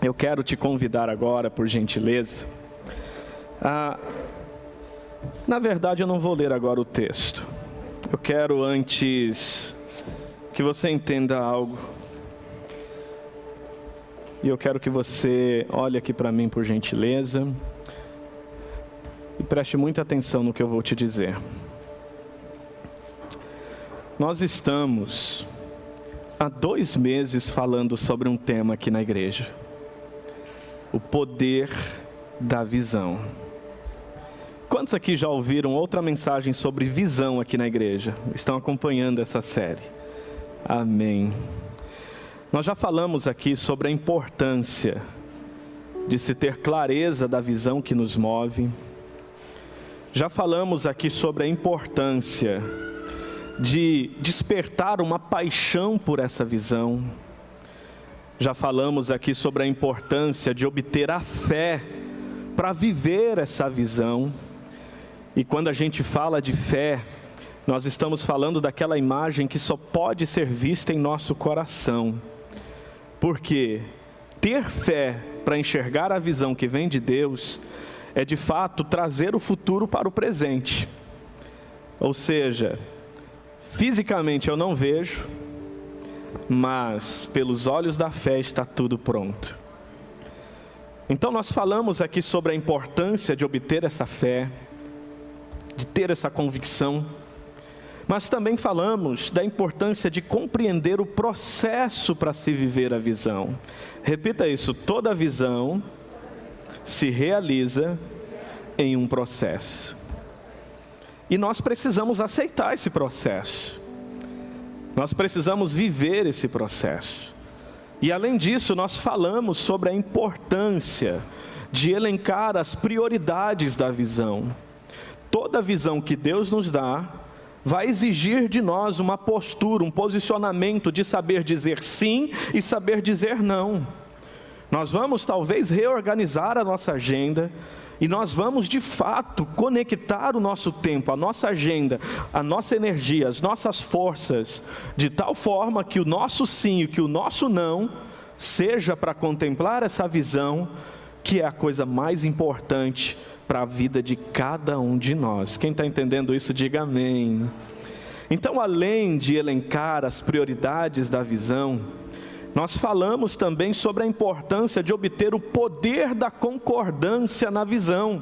Eu quero te convidar agora, por gentileza, na verdade eu não vou ler agora o texto. Eu quero antes que você entenda algo. E eu quero que você olhe aqui para mim, por gentileza, e preste muita atenção no que eu vou te dizer. Nós estamos há 2 meses falando sobre um tema aqui na igreja: o poder da visão. Quantos aqui já ouviram outra mensagem sobre visão aqui na igreja? Estão acompanhando essa série? Amém. Nós já falamos aqui sobre a importância de se ter clareza da visão que nos move. Já falamos aqui sobre a importância de despertar uma paixão por essa visão. Já falamos aqui sobre a importância de obter a fé para viver essa visão. E quando a gente fala de fé, nós estamos falando daquela imagem que só pode ser vista em nosso coração. Porque ter fé para enxergar a visão que vem de Deus é de fato trazer o futuro para o presente. Ou seja, fisicamente eu não vejo, mas pelos olhos da fé está tudo pronto. Então nós falamos aqui sobre a importância de obter essa fé, de ter essa convicção, mas também falamos da importância de compreender o processo para se viver a visão. Repita isso: toda visão se realiza em um processo. E nós precisamos aceitar esse processo. Nós precisamos viver esse processo. E além disso, nós falamos sobre a importância de elencar as prioridades da visão. Toda visão que Deus nos dá vai exigir de nós uma postura, um posicionamento de saber dizer sim e saber dizer não. Nós vamos talvez reorganizar a nossa agenda e nós vamos de fato conectar o nosso tempo, a nossa agenda, a nossa energia, as nossas forças, de tal forma que o nosso sim e que o nosso não seja para contemplar essa visão, que é a coisa mais importante para a vida de cada um de nós. Quem está entendendo isso, diga amém. Então, além de elencar as prioridades da visão, nós falamos também sobre a importância de obter o poder da concordância na visão.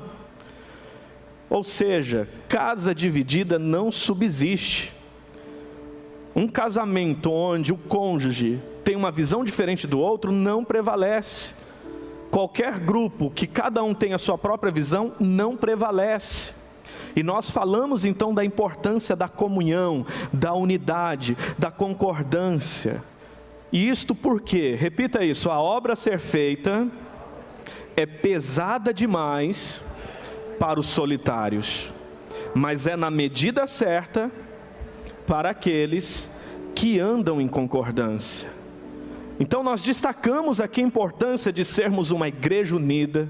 Ou seja, casa dividida não subsiste. Um casamento onde o cônjuge tem uma visão diferente do outro não prevalece. Qualquer grupo que cada um tenha a sua própria visão não prevalece. E nós falamos então da importância da comunhão, da unidade, da concordância. E isto porque, repita isso, a obra a ser feita é pesada demais para os solitários, mas é na medida certa para aqueles que andam em concordância. Então nós destacamos aqui a importância de sermos uma igreja unida,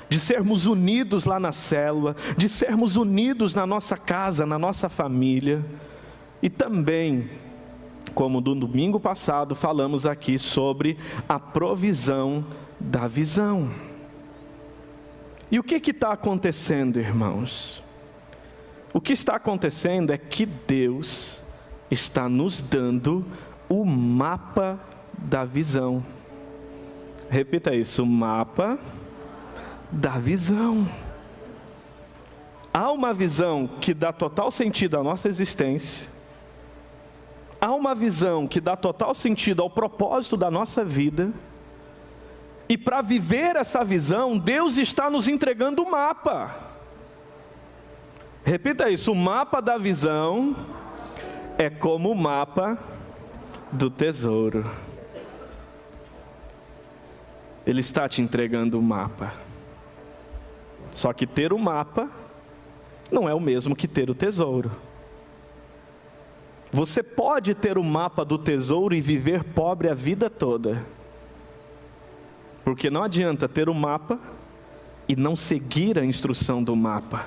de sermos unidos lá na célula, de sermos unidos na nossa casa, na nossa família. E também, como no domingo passado, falamos aqui sobre a provisão da visão. E o que está acontecendo, irmãos? O que está acontecendo é que Deus está nos dando o mapa da visão. Repita isso: o mapa da visão. Há uma visão que dá total sentido à nossa existência. Há uma visão que dá total sentido ao propósito da nossa vida. E para viver essa visão, Deus está nos entregando o mapa. Repita isso: o mapa da visão é como o mapa do tesouro. Ele está te entregando o mapa. Só que ter o mapa não é o mesmo que ter o tesouro. Você pode ter o mapa do tesouro e viver pobre a vida toda. Porque não adianta ter o mapa e não seguir a instrução do mapa,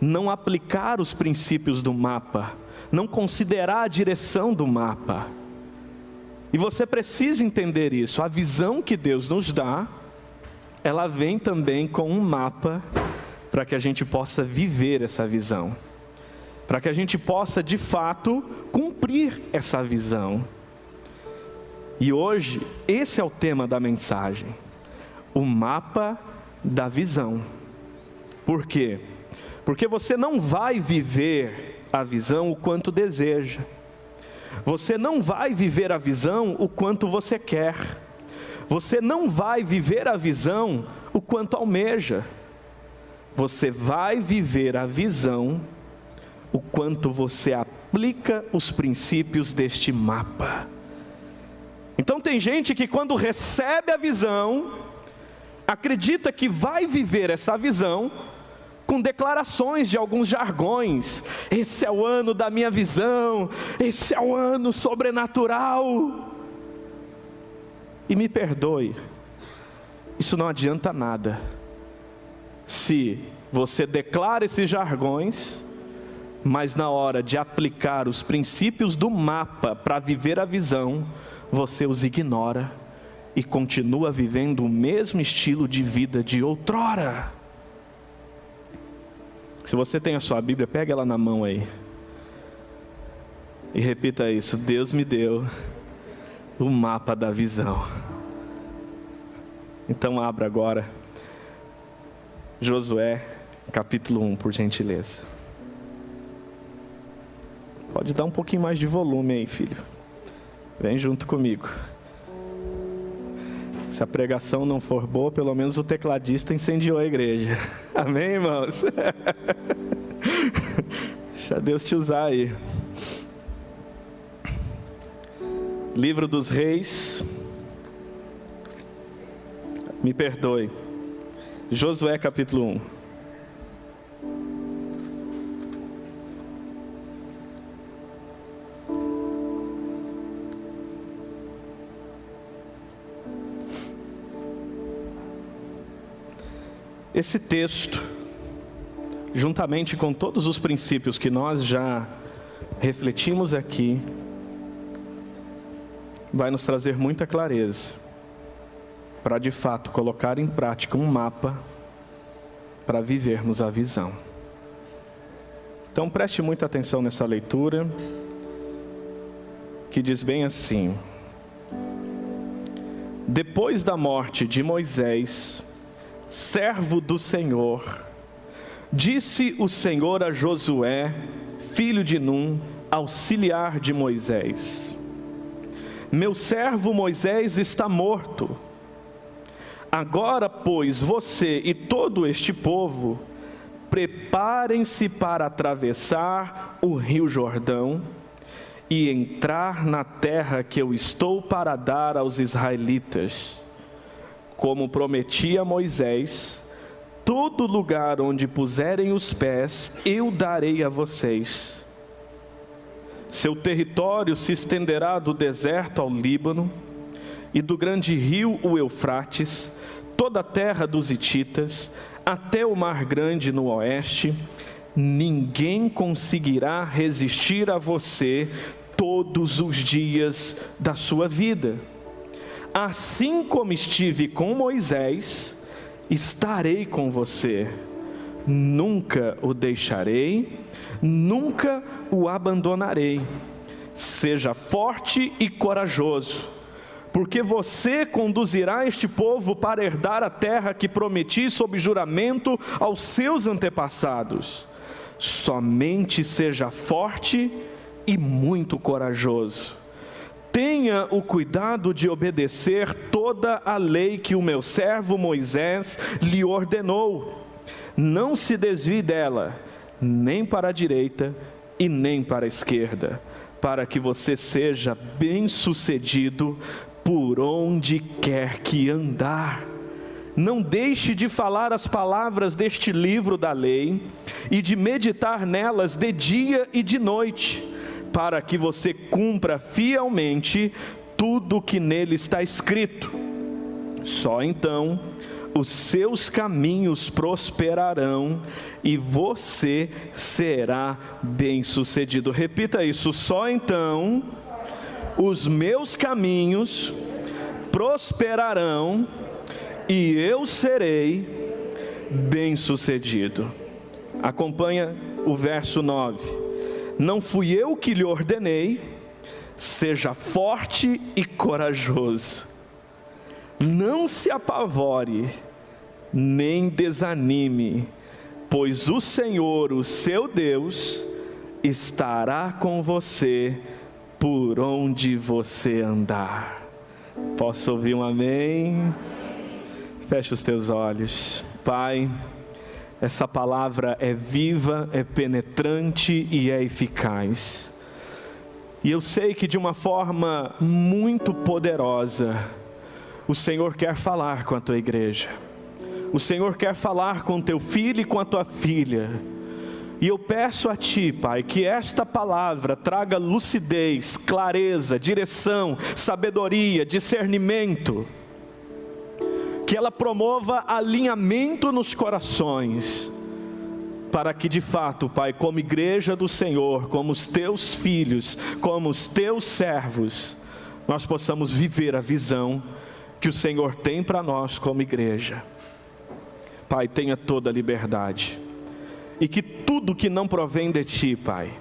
não aplicar os princípios do mapa, não considerar a direção do mapa. E você precisa entender isso. A visão que Deus nos dá, ela vem também com um mapa para que a gente possa viver essa visão. Para que a gente possa, de fato, cumprir essa visão. E hoje, esse é o tema da mensagem. O mapa da visão. Por quê? Porque você não vai viver a visão o quanto deseja. Você não vai viver a visão o quanto você quer. Você não vai viver a visão o quanto almeja. Você vai viver a visão o quanto você aplica os princípios deste mapa. Então tem gente que quando recebe a visão, acredita que vai viver essa visão com declarações de alguns jargões. Esse é o ano da minha visão, esse é o ano sobrenatural. E me perdoe, isso não adianta nada. Se você declara esses jargões, mas na hora de aplicar os princípios do mapa para viver a visão, você os ignora e continua vivendo o mesmo estilo de vida de outrora. Se você tem a sua Bíblia, pega ela na mão aí. E repita isso: Deus me deu o mapa da visão. Então abra agora Josué, capítulo 1, por gentileza. Pode dar um pouquinho mais de volume aí, filho. Vem junto comigo. Se a pregação não for boa, pelo menos o tecladista incendiou a igreja. Amém, irmãos? Deixa Deus te usar aí. Livro dos Reis. Me perdoe. Josué capítulo 1. Esse texto, juntamente com todos os princípios que nós já refletimos aqui, vai nos trazer muita clareza para de fato colocar em prática um mapa para vivermos a visão. Então preste muita atenção nessa leitura, que diz bem assim: depois da morte de Moisés, servo do Senhor, disse o Senhor a Josué, filho de Num, auxiliar de Moisés: meu servo Moisés está morto. Agora, pois, você e todo este povo, preparem-se para atravessar o rio Jordão e entrar na terra que eu estou para dar aos israelitas. Como prometi a Moisés, todo lugar onde puserem os pés, eu darei a vocês. Seu território se estenderá do deserto ao Líbano, e do grande rio, o Eufrates, toda a terra dos hititas, até o mar grande no oeste. Ninguém conseguirá resistir a você todos os dias da sua vida. Assim como estive com Moisés, estarei com você. Nunca o deixarei, nunca o abandonarei. Seja forte e corajoso, porque você conduzirá este povo para herdar a terra que prometi sob juramento aos seus antepassados. Somente seja forte e muito corajoso. Tenha o cuidado de obedecer toda a lei que o meu servo Moisés lhe ordenou. Não se desvie dela, nem para a direita e nem para a esquerda, para que você seja bem-sucedido por onde quer que andar. Não deixe de falar as palavras deste livro da lei e de meditar nelas de dia e de noite, para que você cumpra fielmente tudo o que nele está escrito. Só então os seus caminhos prosperarão e você será bem-sucedido. Repita isso: só então os meus caminhos prosperarão e eu serei bem-sucedido. Acompanha o verso 9. Não fui eu que lhe ordenei, seja forte e corajoso. Não se apavore, nem desanime, pois o Senhor, o seu Deus, estará com você por onde você andar. Posso ouvir um amém? Feche os teus olhos. Pai, essa palavra é viva, é penetrante e é eficaz. E eu sei que de uma forma muito poderosa, o Senhor quer falar com a tua igreja. O Senhor quer falar com teu filho e com a tua filha. E eu peço a Ti, Pai, que esta palavra traga lucidez, clareza, direção, sabedoria, discernimento. Que ela promova alinhamento nos corações. Para que de fato, Pai, como igreja do Senhor, como os Teus filhos, como os Teus servos, nós possamos viver a visão que o Senhor tem para nós como igreja. Pai, tenha toda a liberdade. E que tudo que não provém de Ti, Pai,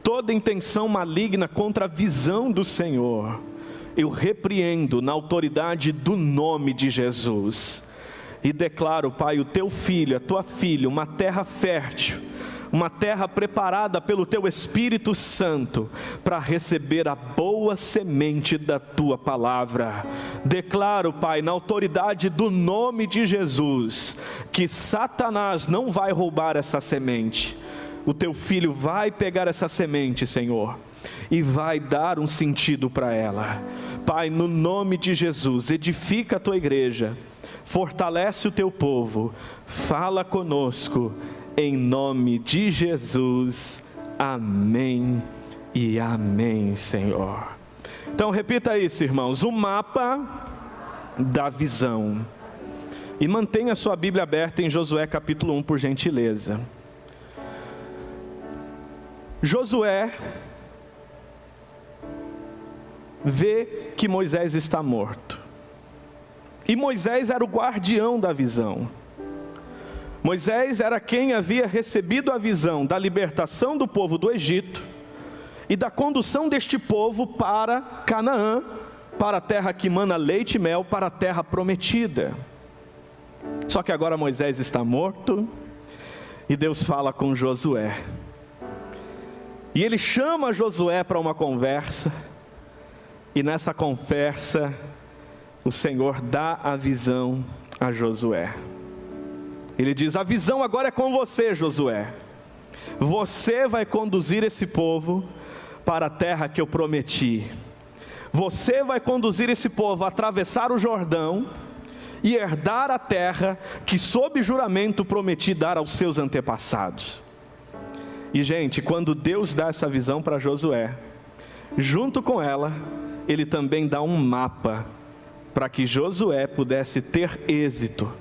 toda intenção maligna contra a visão do Senhor, eu repreendo na autoridade do nome de Jesus. E declaro, Pai, o Teu filho, a Tua filha, uma terra fértil, uma terra preparada pelo Teu Espírito Santo, para receber a boa semente da Tua palavra. Declaro, Pai, na autoridade do nome de Jesus, que Satanás não vai roubar essa semente. O Teu filho vai pegar essa semente, Senhor, e vai dar um sentido para ela. Pai, no nome de Jesus, edifica a Tua igreja, fortalece o Teu povo, fala conosco, em nome de Jesus, amém e amém, Senhor. Então repita isso, irmãos, o mapa da visão. E mantenha a sua Bíblia aberta em Josué capítulo 1, por gentileza. Josué vê que Moisés está morto. E Moisés era o guardião da visão. Moisés era quem havia recebido a visão da libertação do povo do Egito e da condução deste povo para Canaã, para a terra que mana leite e mel, para a terra prometida. Só que agora Moisés está morto e Deus fala com Josué. E ele chama Josué para uma conversa, e nessa conversa o Senhor dá a visão a Josué. Ele diz: a visão agora é com você, Josué. Você vai conduzir esse povo para a terra que eu prometi. Você vai conduzir esse povo a atravessar o Jordão e herdar a terra que sob juramento prometi dar aos seus antepassados. E gente, quando Deus dá essa visão para Josué, junto com ela, Ele também dá um mapa para que Josué pudesse ter êxito,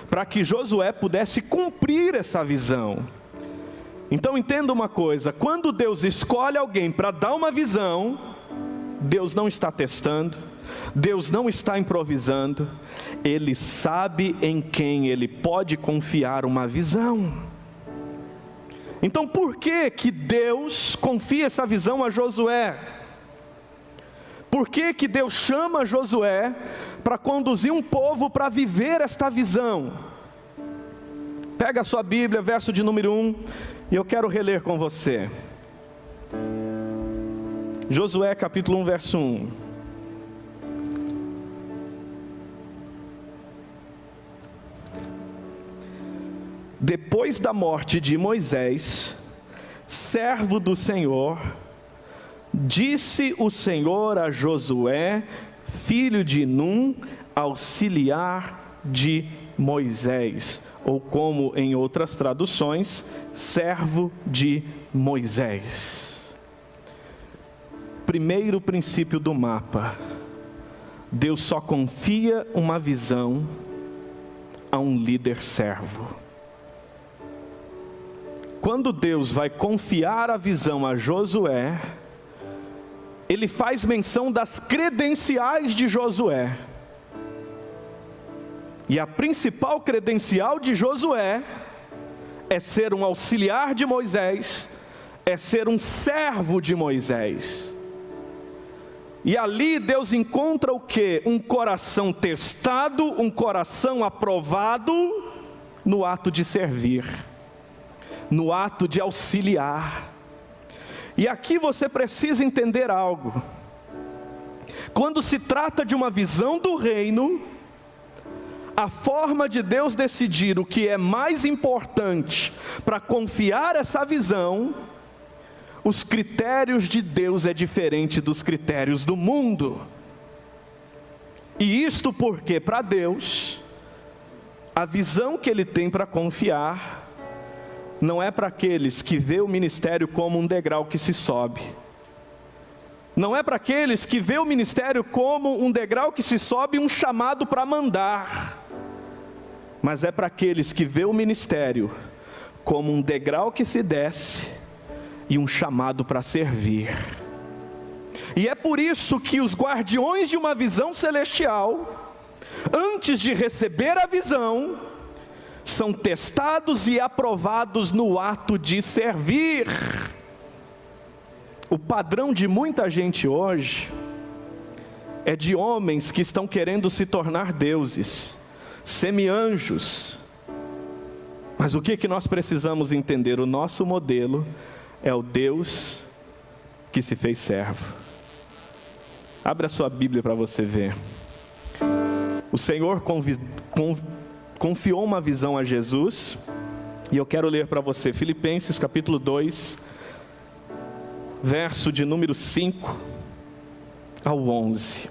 para que Josué pudesse cumprir essa visão. Então entenda uma coisa: quando Deus escolhe alguém para dar uma visão, Deus não está testando, Deus não está improvisando, Ele sabe em quem Ele pode confiar uma visão. Então por que Deus confia essa visão a Josué? Por que Deus chama Josué para conduzir um povo para viver esta visão? Pega a sua Bíblia, verso de número 1, e eu quero reler com você. Josué capítulo 1, verso 1. Depois da morte de Moisés, servo do Senhor, disse o Senhor a Josué, filho de Num, auxiliar de Moisés, ou como em outras traduções, servo de Moisés. Primeiro princípio do mapa: Deus só confia uma visão a um líder servo. Quando Deus vai confiar a visão a Josué, ele faz menção das credenciais de Josué. E a principal credencial de Josué é ser um auxiliar de Moisés, é ser um servo de Moisés. E ali Deus encontra o quê? Um coração testado, um coração aprovado no ato de servir, no ato de auxiliar. E aqui você precisa entender algo. Quando se trata de uma visão do reino, a forma de Deus decidir o que é mais importante para confiar essa visão, os critérios de Deus é diferente dos critérios do mundo. E isto porque para Deus, a visão que Ele tem para confiar, não é para aqueles que vê o ministério como um degrau que se sobe. Não é para aqueles que vê o ministério como um degrau que se sobe e um chamado para mandar. Mas é para aqueles que vê o ministério como um degrau que se desce e um chamado para servir. E é por isso que os guardiões de uma visão celestial, antes de receber a visão, são testados e aprovados no ato de servir. O padrão de muita gente hoje é de homens que estão querendo se tornar deuses, semi-anjos. Mas o que nós precisamos entender? O nosso modelo é o Deus que se fez servo. Abre a sua Bíblia para você ver. O Senhor confiou uma visão a Jesus, e eu quero ler para você Filipenses capítulo 2, verso de número 5 ao 11.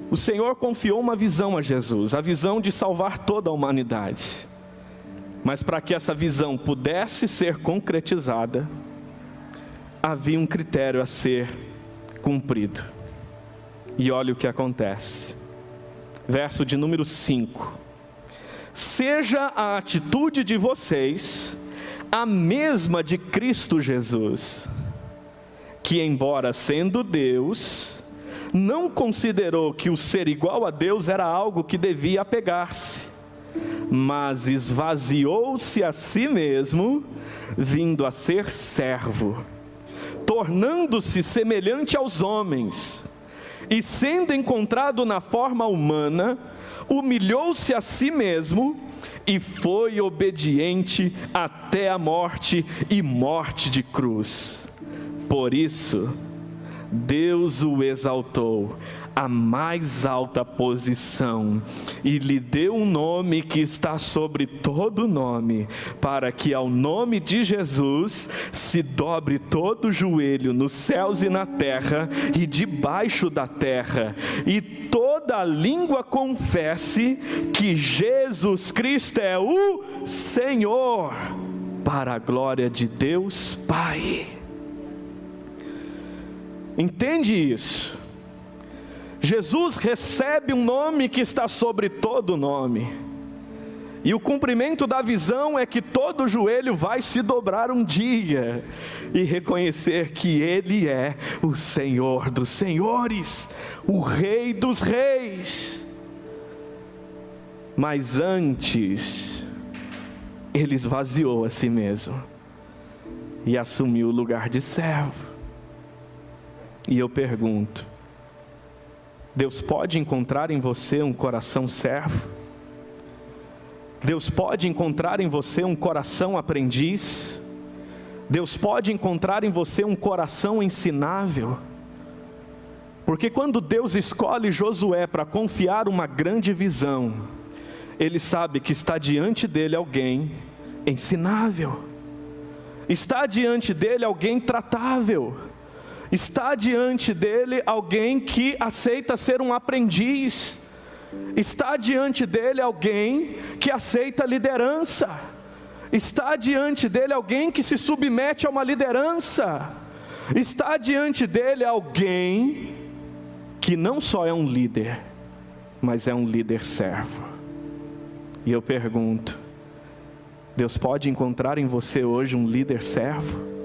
O Senhor confiou uma visão a Jesus, a visão de salvar toda a humanidade. Mas para que essa visão pudesse ser concretizada, havia um critério a ser cumprido. E olha o que acontece. Verso de número 5. Seja a atitude de vocês a mesma de Cristo Jesus, que embora sendo Deus, não considerou que o ser igual a Deus era algo que devia apegar-se, mas esvaziou-se a si mesmo, vindo a ser servo, tornando-se semelhante aos homens, e sendo encontrado na forma humana, humilhou-se a si mesmo, e foi obediente até a morte, e morte de cruz. Por isso, Deus o exaltou à mais alta posição, e lhe deu um nome que está sobre todo nome, para que ao nome de Jesus se dobre todo joelho nos céus e na terra e debaixo da terra, e toda língua confesse que Jesus Cristo é o Senhor, para a glória de Deus Pai. Entende isso? Jesus recebe um nome que está sobre todo nome, e o cumprimento da visão é que todo joelho vai se dobrar um dia, e reconhecer que Ele é o Senhor dos senhores, o Rei dos reis. Mas antes, Ele esvaziou a si mesmo, e assumiu o lugar de servo. E eu pergunto, Deus pode encontrar em você um coração servo? Deus pode encontrar em você um coração aprendiz? Deus pode encontrar em você um coração ensinável? Porque quando Deus escolhe Josué para confiar uma grande visão, Ele sabe que está diante dele alguém ensinável, está diante dele alguém tratável, está diante dele alguém que aceita ser um aprendiz, está diante dele alguém que aceita liderança, está diante dele alguém que se submete a uma liderança, está diante dele alguém que não só é um líder, mas é um líder servo. E eu pergunto, Deus pode encontrar em você hoje um líder servo?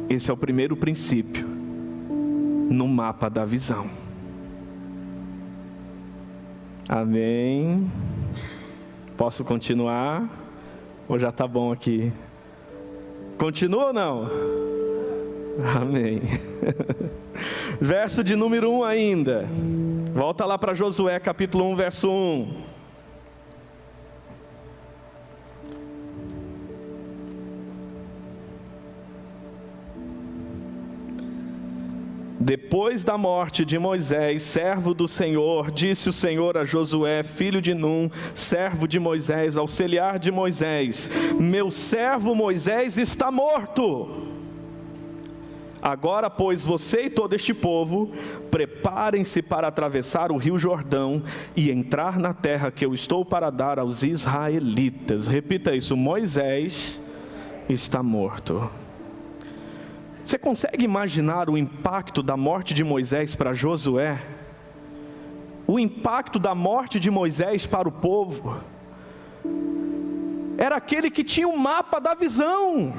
Esse é o primeiro princípio no mapa da visão. Amém? Posso continuar? Ou já está bom aqui? Continua ou não? Amém. Verso de número 1 ainda. Volta lá para Josué capítulo 1, verso 1. Depois da morte de Moisés, servo do Senhor, disse o Senhor a Josué, filho de Num, servo de Moisés, auxiliar de Moisés: meu servo Moisés está morto. Agora, pois, você e todo este povo, preparem-se para atravessar o rio Jordão e entrar na terra que eu estou para dar aos israelitas. Repita isso: Moisés está morto. Você consegue imaginar o impacto da morte de Moisés para Josué? O impacto da morte de Moisés para o povo? Era aquele que tinha o mapa da visão.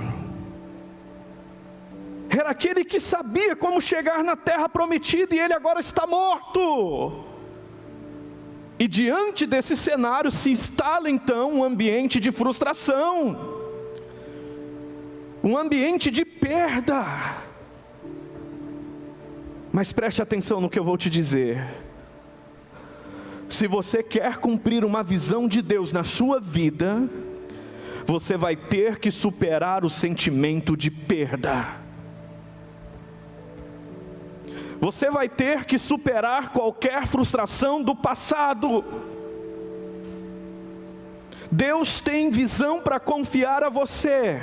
Era aquele que sabia como chegar na terra prometida, e ele agora está morto. E diante desse cenário se instala então um ambiente de frustração, um ambiente de perda. Mas preste atenção no que eu vou te dizer. Se você quer cumprir uma visão de Deus na sua vida, você vai ter que superar o sentimento de perda. Você vai ter que superar qualquer frustração do passado. Deus tem visão para confiar a você.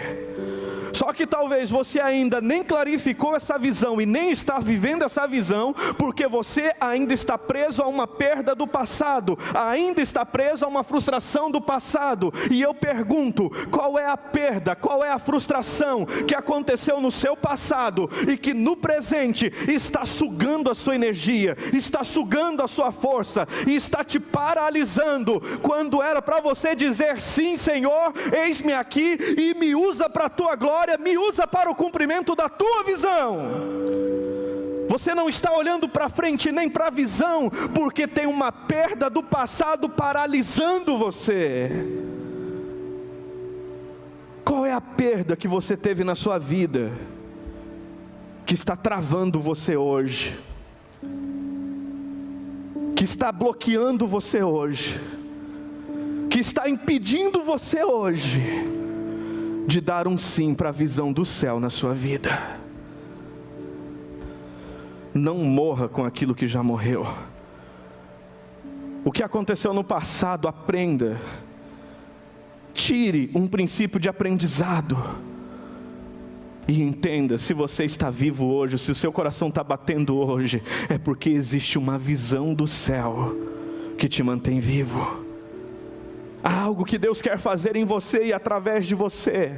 Só que talvez você ainda nem clarificou essa visão e nem está vivendo essa visão, porque você ainda está preso a uma perda do passado, ainda está preso a uma frustração do passado. E eu pergunto: qual é a perda, qual é a frustração que aconteceu no seu passado e que no presente está sugando a sua energia, está sugando a sua força e está te paralisando, quando era para você dizer: sim, Senhor, eis-me aqui e me usa para a tua glória, me usa para o cumprimento da tua visão. Você não está olhando para frente nem para a visão, porque tem uma perda do passado paralisando você. Qual é a perda que você teve na sua vida, que está travando você hoje, que está bloqueando você hoje, que está impedindo você hoje de dar um sim para a visão do céu na sua vida? Não morra com aquilo que já morreu. O que aconteceu no passado, aprenda. Tire um princípio de aprendizado. E entenda: se você está vivo hoje, se o seu coração está batendo hoje, é porque existe uma visão do céu que te mantém vivo. Há algo que Deus quer fazer em você e através de você,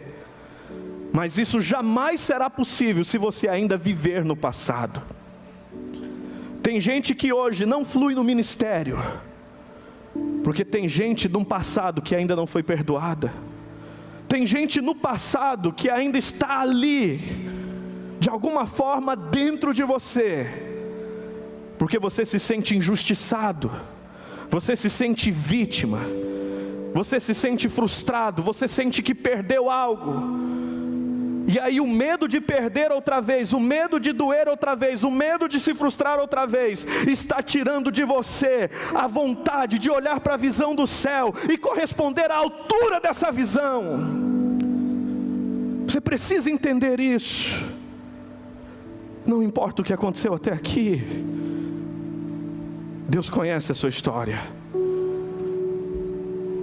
mas isso jamais será possível se você ainda viver no passado. Tem gente que hoje não flui no ministério, porque tem gente de um passado que ainda não foi perdoada. Tem gente no passado que ainda está ali, de alguma forma dentro de você, porque você se sente injustiçado, você se sente vítima, você se sente frustrado, você sente que perdeu algo. E aí o medo de perder outra vez, o medo de doer outra vez, o medo de se frustrar outra vez, está tirando de você a vontade de olhar para a visão do céu e corresponder à altura dessa visão. Você precisa entender isso. Não importa o que aconteceu até aqui, Deus conhece a sua história.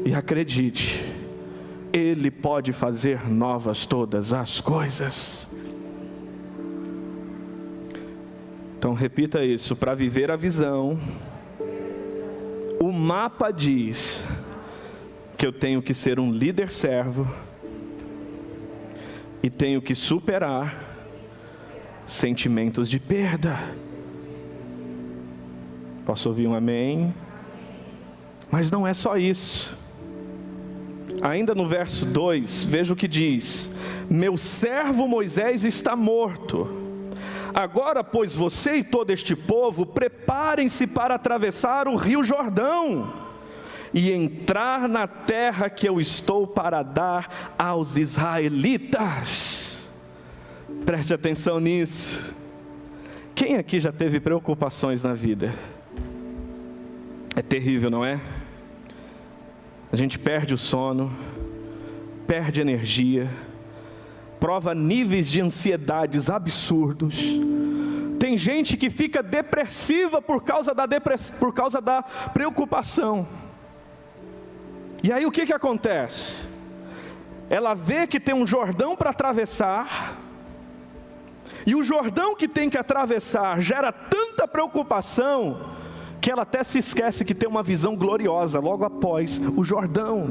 E acredite, Ele pode fazer novas todas as coisas. Então repita isso: para viver a visão, o mapa diz que eu tenho que ser um líder servo e tenho que superar sentimentos de perda. Posso ouvir um amém? Mas não é só isso. Ainda no verso 2, veja o que diz: meu servo Moisés está morto. Agora, pois, você e todo este povo, preparem-se para atravessar o rio Jordão e entrar na terra que eu estou para dar aos israelitas. Preste atenção nisso. Quem aqui já teve preocupações na vida? É terrível, não é? A gente perde o sono, perde energia, prova níveis de ansiedades absurdos. Tem gente que fica depressiva por causa da preocupação. E aí o que acontece? Ela vê que tem um Jordão para atravessar, e o Jordão que tem que atravessar gera tanta preocupação, que ela até se esquece que tem uma visão gloriosa logo após o Jordão.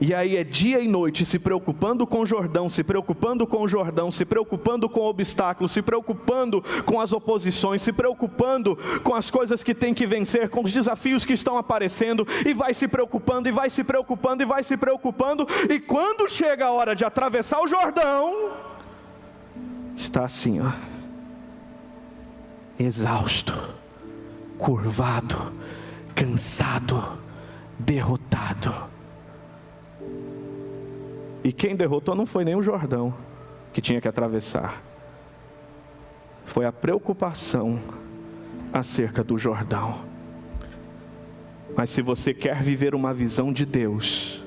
E aí é dia e noite se preocupando com o Jordão, se preocupando com o Jordão, se preocupando com obstáculos, se preocupando com as oposições, se preocupando com as coisas que tem que vencer, com os desafios que estão aparecendo, e vai se preocupando, e vai se preocupando, e vai se preocupando, e quando chega a hora de atravessar o Jordão, está assim, ó, exausto, curvado, cansado, derrotado. E quem derrotou não foi nem o Jordão que tinha que atravessar, foi a preocupação acerca do Jordão. Mas se você quer viver uma visão de Deus,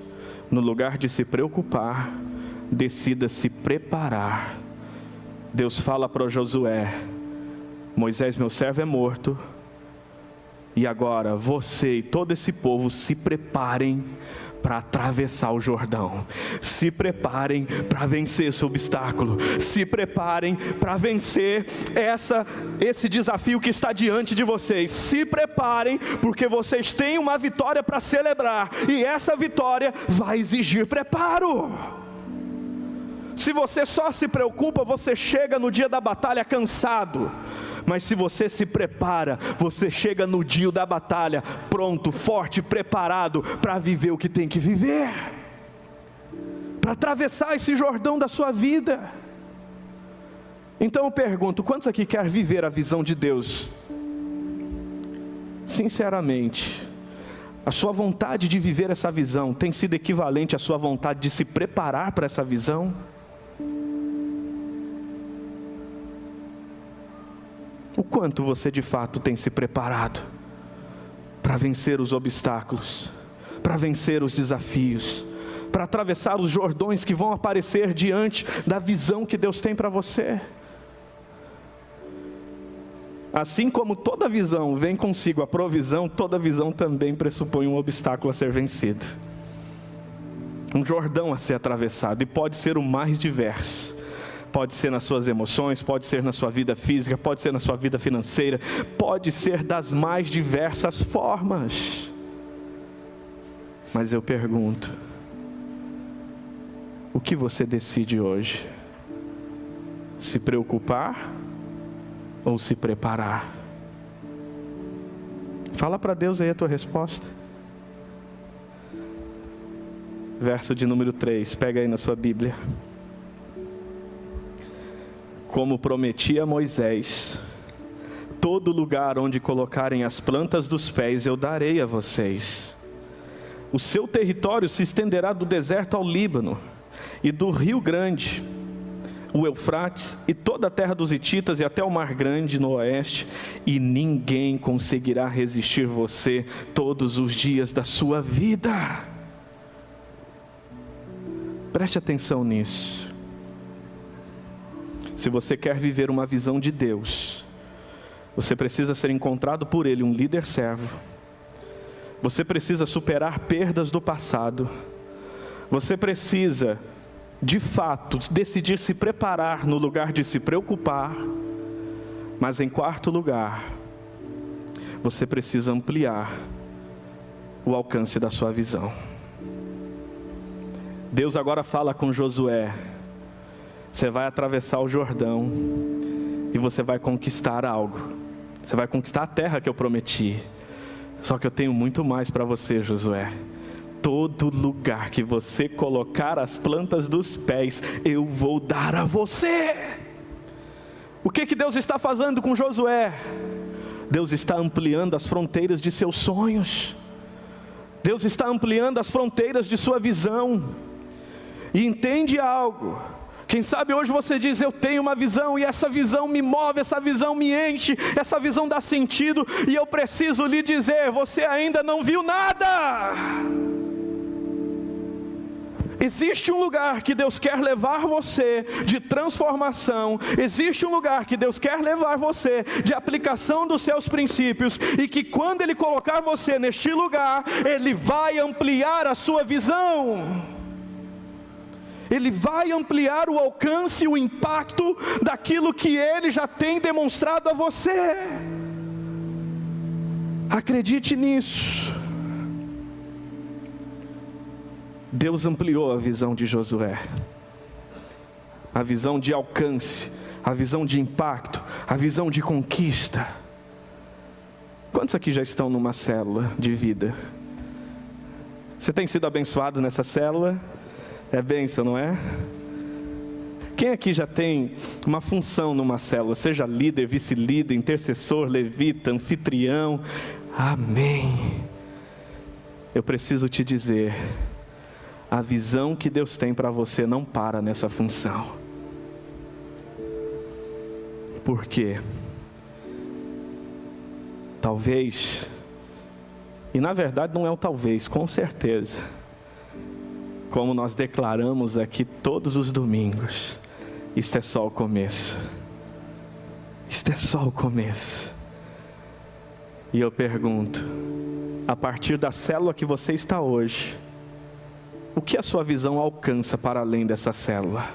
no lugar de se preocupar, decida se preparar. Deus fala para Josué: Moisés, meu servo, é morto, e agora você e todo esse povo se preparem para atravessar o Jordão. Se preparem para vencer esse obstáculo. Se preparem para vencer esse desafio que está diante de vocês. Se preparem, porque vocês têm uma vitória para celebrar, e essa vitória vai exigir preparo. Se você só se preocupa, você chega no dia da batalha cansado. Mas se você se prepara, você chega no dia da batalha pronto, forte, preparado para viver o que tem que viver, para atravessar esse Jordão da sua vida. Então eu pergunto: quantos aqui querem viver a visão de Deus? Sinceramente, a sua vontade de viver essa visão tem sido equivalente à sua vontade de se preparar para essa visão? O quanto você de fato tem se preparado para vencer os obstáculos, para vencer os desafios, para atravessar os Jordões que vão aparecer diante da visão que Deus tem para você? Assim como toda visão vem consigo a provisão, toda visão também pressupõe um obstáculo a ser vencido, um Jordão a ser atravessado, e pode ser o mais diverso. Pode ser nas suas emoções, pode ser na sua vida física, pode ser na sua vida financeira, pode ser das mais diversas formas. Mas eu pergunto: o que você decide hoje? Se preocupar ou se preparar? Fala para Deus aí a tua resposta. Verso de número 3, pega aí na sua Bíblia. Como prometi a Moisés, todo lugar onde colocarem as plantas dos pés eu darei a vocês. O seu território se estenderá do deserto ao Líbano, e do Rio Grande, o Eufrates, e toda a terra dos Hititas, e até o Mar Grande no oeste, e ninguém conseguirá resistir você todos os dias da sua vida. Preste atenção nisso. Se você quer viver uma visão de Deus, você precisa ser encontrado por Ele um líder servo. Você precisa superar perdas do passado. Você precisa, de fato, decidir se preparar no lugar de se preocupar. Mas em quarto lugar, você precisa ampliar o alcance da sua visão. Deus agora fala com Josué: você vai atravessar o Jordão e você vai conquistar algo. Você vai conquistar a terra que eu prometi. Só que eu tenho muito mais para você, Josué. todo lugar que você colocar as plantas dos pés, eu vou dar a você. O que Deus está fazendo com Josué? Deus está ampliando as fronteiras de seus sonhos. Deus está ampliando as fronteiras de sua visão. E entende algo. Quem sabe hoje você diz, eu tenho uma visão, e essa visão me move, essa visão me enche, essa visão dá sentido, e eu preciso lhe dizer, você ainda não viu nada. Existe um lugar que Deus quer levar você de transformação, existe um lugar que Deus quer levar você de aplicação dos seus princípios, e que quando Ele colocar você neste lugar, Ele vai ampliar a sua visão. Ele vai ampliar o alcance e o impacto daquilo que Ele já tem demonstrado a você. Acredite nisso. Deus ampliou a visão de Josué, a visão de alcance, a visão de impacto, a visão de conquista. Quantos aqui já estão numa célula de vida? Você tem sido abençoado nessa célula? É bênção, não é? Quem aqui já tem uma função numa célula? Seja líder, vice-líder, intercessor, levita, anfitrião. Amém. Eu preciso te dizer, a visão que Deus tem para você não para nessa função. Por quê? Talvez, e na verdade não é o talvez, com certeza, como nós declaramos aqui todos os domingos, isto é só o começo. Isto é só o começo. E eu pergunto, a partir da célula que você está hoje, o que a sua visão alcança para além dessa célula?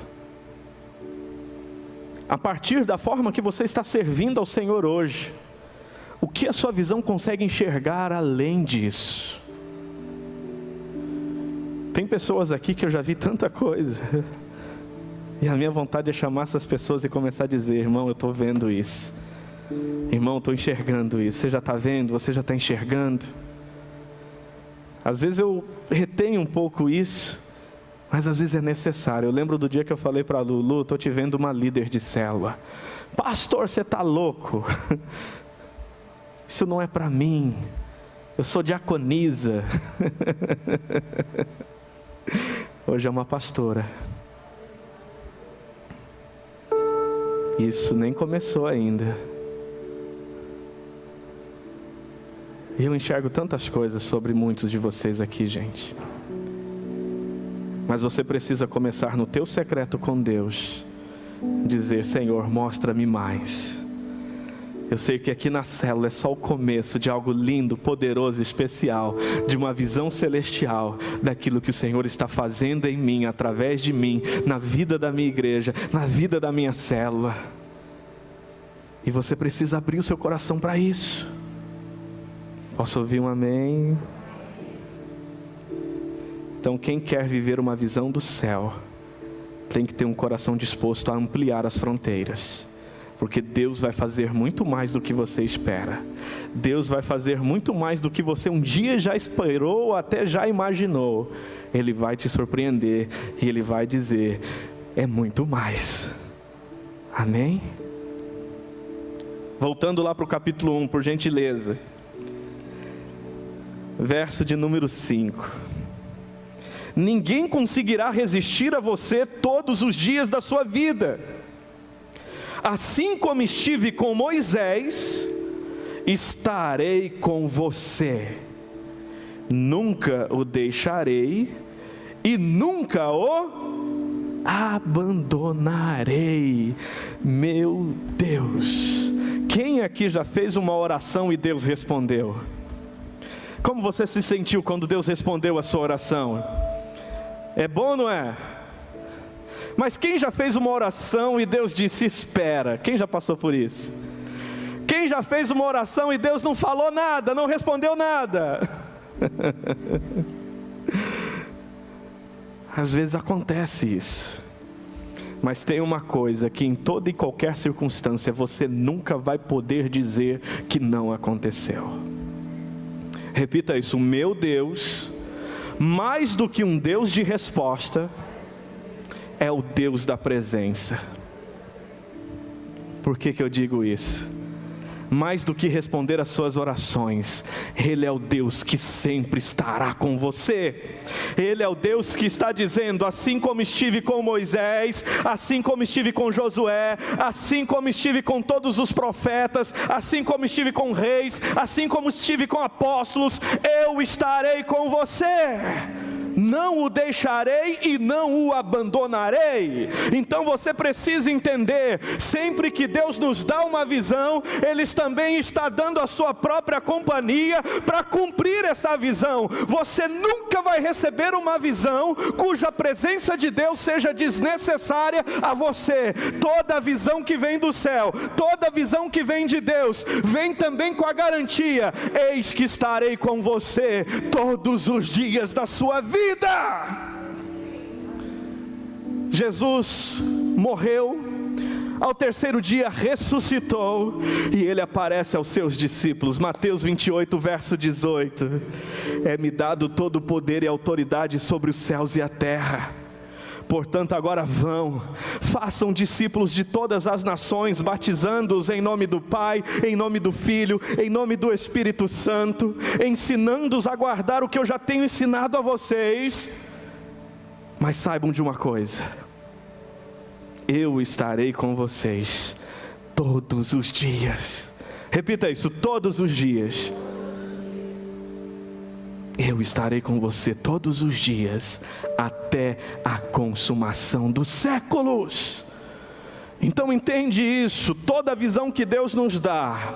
A partir da forma que você está servindo ao Senhor hoje, o que a sua visão consegue enxergar além disso? Tem pessoas aqui que eu já vi tanta coisa, e a minha vontade é chamar essas pessoas e começar a dizer, irmão, eu estou vendo isso. Irmão, eu estou enxergando isso. Você já está vendo? Você já está enxergando? Às vezes eu retenho um pouco isso, mas às vezes é necessário. Eu lembro do dia que eu falei para a Lulu, estou te vendo uma líder de célula. Pastor, você está louco? Isso não é para mim. Eu sou diaconisa. Hoje é uma pastora. Isso nem começou ainda. E eu enxergo tantas coisas sobre muitos de vocês aqui, gente. Mas você precisa começar no teu secreto com Deus. Dizer, Senhor, mostra-me mais. Eu sei que aqui na célula é só o começo de algo lindo, poderoso, especial, de uma visão celestial, daquilo que o Senhor está fazendo em mim, através de mim, na vida da minha igreja, na vida da minha célula. E você precisa abrir o seu coração para isso. Posso ouvir um amém? Então quem quer viver uma visão do céu, tem que ter um coração disposto a ampliar as fronteiras. Porque Deus vai fazer muito mais do que você espera. Deus vai fazer muito mais do que você um dia já esperou ou até já imaginou. Ele vai te surpreender e Ele vai dizer, é muito mais. Amém? Voltando lá para o capítulo 1, por gentileza. Verso de número 5. Ninguém conseguirá resistir a você todos os dias da sua vida. Assim como estive com Moisés, estarei com você. Nunca o deixarei e nunca o abandonarei. Meu Deus! Quem aqui já fez uma oração e Deus respondeu? Como você se sentiu quando Deus respondeu a sua oração? É bom, não é? Mas quem já fez uma oração e Deus disse, espera? Quem já passou por isso? Quem já fez uma oração e Deus não falou nada, não respondeu nada? Às vezes acontece isso. Mas tem uma coisa, que em toda e qualquer circunstância, você nunca vai poder dizer que não aconteceu. Repita isso, meu Deus mais do que um Deus de resposta, é o Deus da presença. Por que eu digo isso? Mais do que responder às suas orações, Ele é o Deus que sempre estará com você. Ele é o Deus que está dizendo: assim como estive com Moisés, assim como estive com Josué, assim como estive com todos os profetas, assim como estive com reis, assim como estive com apóstolos, eu estarei com você. Não o deixarei e não o abandonarei. Então você precisa entender, sempre que Deus nos dá uma visão, Ele também está dando a sua própria companhia para cumprir essa visão. Você nunca vai receber uma visão cuja presença de Deus seja desnecessária a você. Toda visão que vem do céu, toda visão que vem de Deus, vem também com a garantia: eis que estarei com você todos os dias da sua vida. Jesus morreu, ao terceiro dia ressuscitou, e Ele aparece aos seus discípulos. Mateus 28, verso 18: é-me dado todo o poder e autoridade sobre os céus e a terra. Portanto, agora vão, façam discípulos de todas as nações, batizando-os em nome do Pai, em nome do Filho, em nome do Espírito Santo, ensinando-os a guardar o que eu já tenho ensinado a vocês. Mas saibam de uma coisa: eu estarei com vocês todos os dias. Repita isso: todos os dias. Eu estarei com você todos os dias, até a consumação dos séculos. Então entende isso. Toda a visão que Deus nos dá,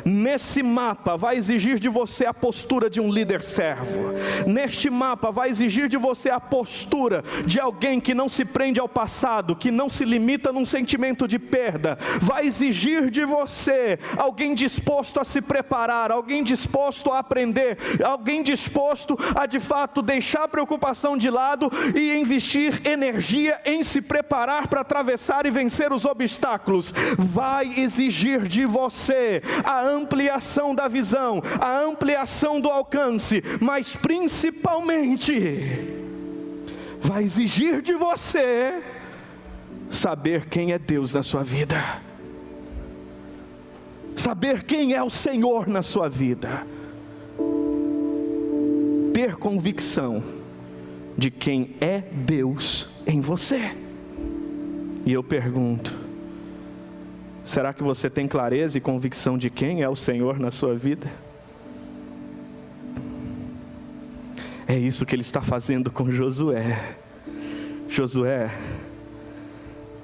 nesse mapa vai exigir de você a postura de um líder servo. Neste mapa vai exigir de você a postura de alguém que não se prende ao passado, que não se limita num sentimento de perda. Vai exigir de você alguém disposto a se preparar, alguém disposto a aprender, alguém disposto a de fato deixar a preocupação de lado e investir energia em se preparar para atravessar e vencer os obstáculos. Vai exigir de você a ampliação da visão, a ampliação do alcance, mas principalmente vai exigir de você saber quem é Deus na sua vida, saber quem é o Senhor na sua vida, ter convicção de quem é Deus em você. E eu pergunto: será que você tem clareza e convicção de quem é o Senhor na sua vida? É isso que Ele está fazendo com Josué. Josué,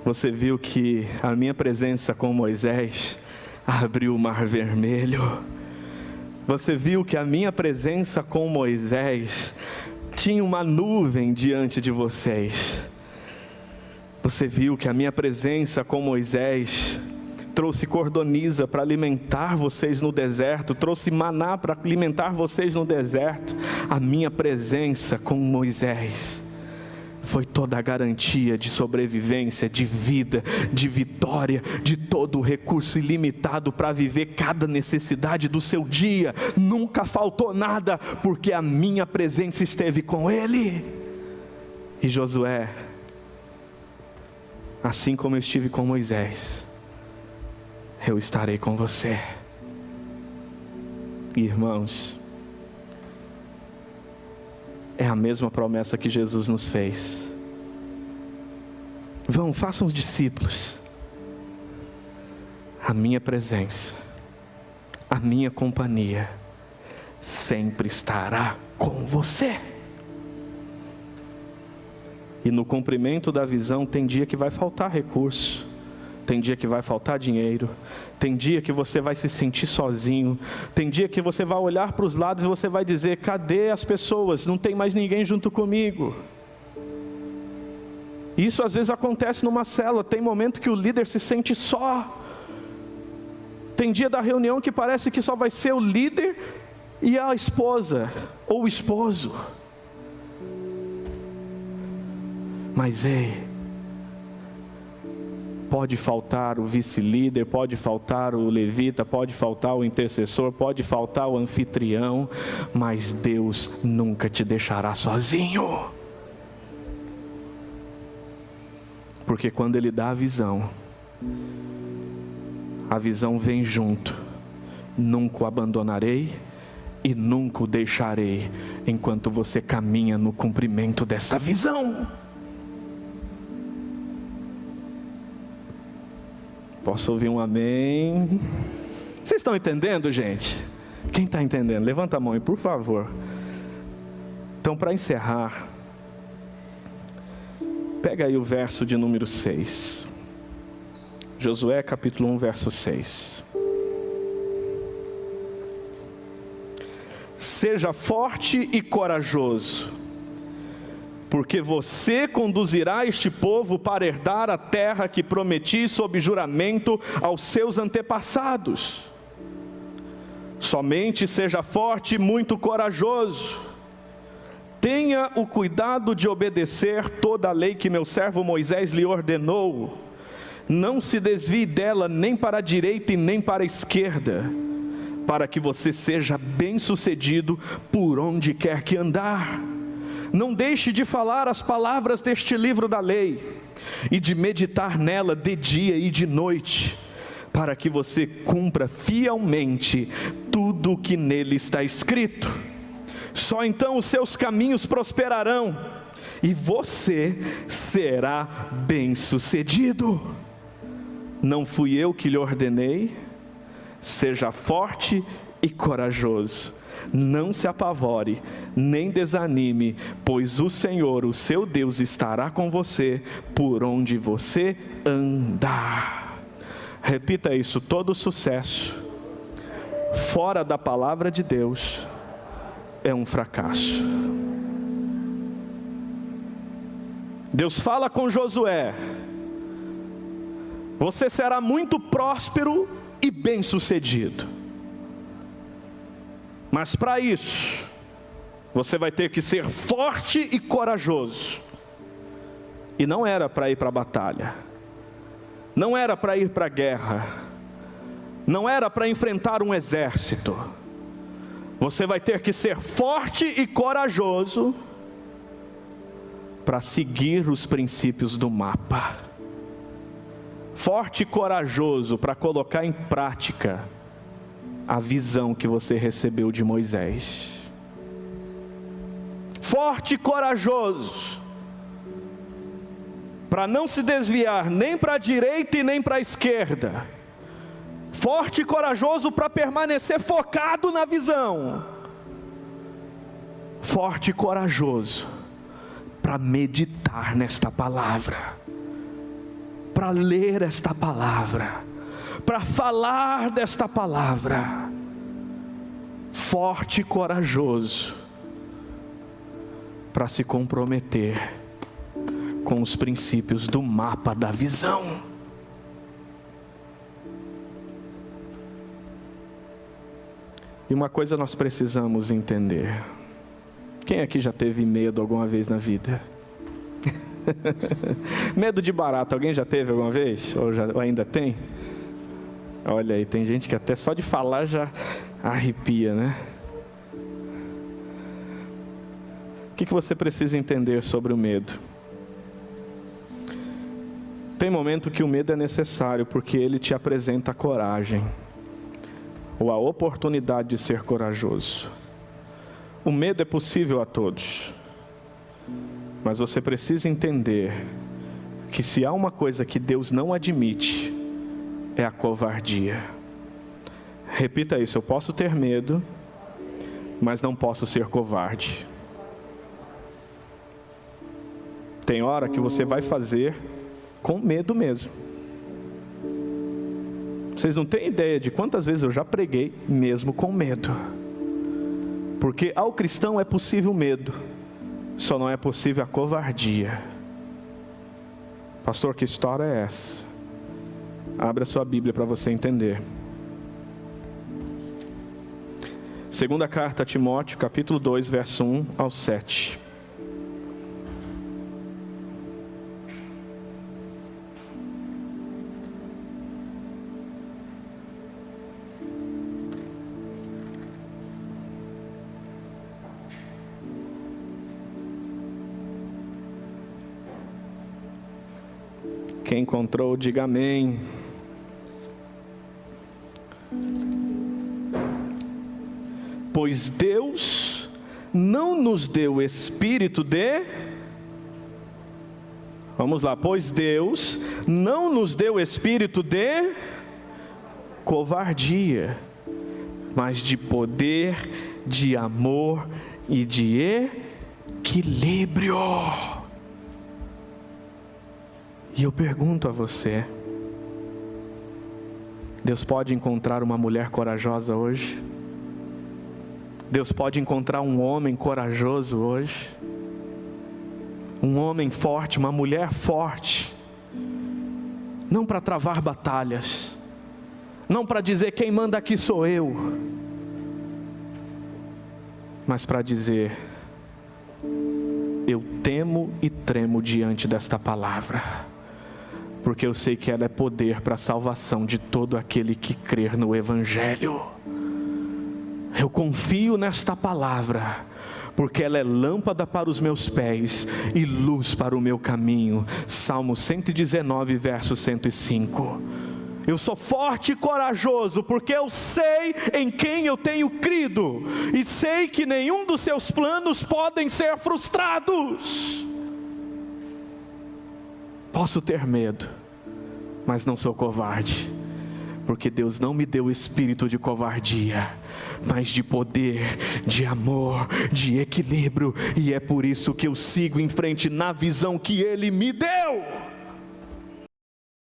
você viu que a minha presença com Moisés abriu o mar vermelho. Você viu que a minha presença com Moisés tinha uma nuvem diante de vocês. Você viu que a minha presença com Moisés trouxe cordoniza para alimentar vocês no deserto, trouxe maná para alimentar vocês no deserto. A minha presença com Moisés foi toda a garantia de sobrevivência, de vida, de vitória, de todo o recurso ilimitado para viver cada necessidade do seu dia. Nunca faltou nada, porque a minha presença esteve com ele. E Josué, assim como eu estive com Moisés, eu estarei com você. Irmãos, é a mesma promessa que Jesus nos fez. Vão, façam os discípulos. A minha presença, a minha companhia sempre estará com você. E no cumprimento da visão tem dia que vai faltar recurso, tem dia que vai faltar dinheiro, tem dia que você vai se sentir sozinho, tem dia que você vai olhar para os lados e você vai dizer: cadê as pessoas? Não tem mais ninguém junto comigo. Isso às vezes acontece numa célula. Tem momento que o líder se sente só. Tem dia da reunião que parece que só vai ser o líder e a esposa ou o esposo. Mas ei, Pode faltar o vice-líder, pode faltar o levita, pode faltar o intercessor, pode faltar o anfitrião, mas Deus nunca te deixará sozinho. Porque quando Ele dá a visão vem junto. Nunca o abandonarei e nunca o deixarei, enquanto você caminha no cumprimento dessa visão. Posso ouvir um amém? Vocês estão entendendo, gente? Quem está entendendo? Levanta a mão aí, por favor. Então, para encerrar, pega aí o verso de número 6. Josué capítulo 1, verso 6. Seja forte e corajoso, porque você conduzirá este povo para herdar a terra que prometi sob juramento aos seus antepassados. Somente seja forte e muito corajoso. Tenha o cuidado de obedecer toda a lei que meu servo Moisés lhe ordenou. Não se desvie dela nem para a direita e nem para a esquerda, para que você seja bem-sucedido por onde quer que andar. Não deixe de falar as palavras deste livro da lei e de meditar nela de dia e de noite, para que você cumpra fielmente tudo o que nele está escrito. Só então os seus caminhos prosperarão e você será bem-sucedido. Não fui eu que lhe ordenei? Seja forte e corajoso. Não se apavore, nem desanime, pois o Senhor, o seu Deus, estará com você por onde você andar. Repita isso: todo sucesso fora da palavra de Deus é um fracasso. Deus fala com Josué: você será muito próspero e bem-sucedido. Mas para isso, você vai ter que ser forte e corajoso. E não era para ir para a batalha, não era para ir para a guerra, não era para enfrentar um exército. Você vai ter que ser forte e corajoso para seguir os princípios do mapa. Forte e corajoso para colocar em prática a visão que você recebeu de Moisés. Forte e corajoso para não se desviar nem para a direita e nem para a esquerda. Forte e corajoso para permanecer focado na visão. Forte e corajoso para meditar nesta palavra, para ler esta palavra, para falar desta palavra. Forte e corajoso para se comprometer com os princípios do mapa da visão. E uma coisa nós precisamos entender: quem aqui já teve medo alguma vez na vida? Medo de barata, alguém já teve alguma vez? Ou ainda tem? Olha aí, tem gente que até só de falar já arrepia, né? O que você precisa entender sobre o medo? Tem momento que o medo é necessário, porque ele te apresenta a coragem, ou a oportunidade de ser corajoso. O medo é possível a todos, mas você precisa entender que se há uma coisa que Deus não admite, é a covardia. Repita isso: eu posso ter medo, mas não posso ser covarde. Tem hora que você vai fazer com medo mesmo. Vocês não têm ideia de quantas vezes eu já preguei mesmo com medo. Porque ao cristão é possível medo, só não é possível a covardia. Pastor, que história é essa? Abra sua Bíblia para você entender. Segunda carta a Timóteo, capítulo 2, verso 1 ao 7. Quem encontrou, diga amém. Pois Deus não nos deu espírito de... Vamos lá. Pois Deus não nos deu espírito de covardia, mas de poder, de amor e de equilíbrio. E eu pergunto a você: Deus pode encontrar uma mulher corajosa hoje? Deus pode encontrar um homem corajoso hoje? Um homem forte, uma mulher forte, não para travar batalhas, não para dizer quem manda aqui sou eu, mas para dizer: eu temo e tremo diante desta palavra, porque eu sei que ela é poder para a salvação de todo aquele que crer no Evangelho. Eu confio nesta palavra, porque ela é lâmpada para os meus pés e luz para o meu caminho. Salmo 119, verso 105. Eu sou forte e corajoso, porque eu sei em quem eu tenho crido, e sei que nenhum dos seus planos podem ser frustrados. Posso ter medo, mas não sou covarde, porque Deus não me deu espírito de covardia, mas de poder, de amor, de equilíbrio. E é por isso que eu sigo em frente na visão que Ele me deu.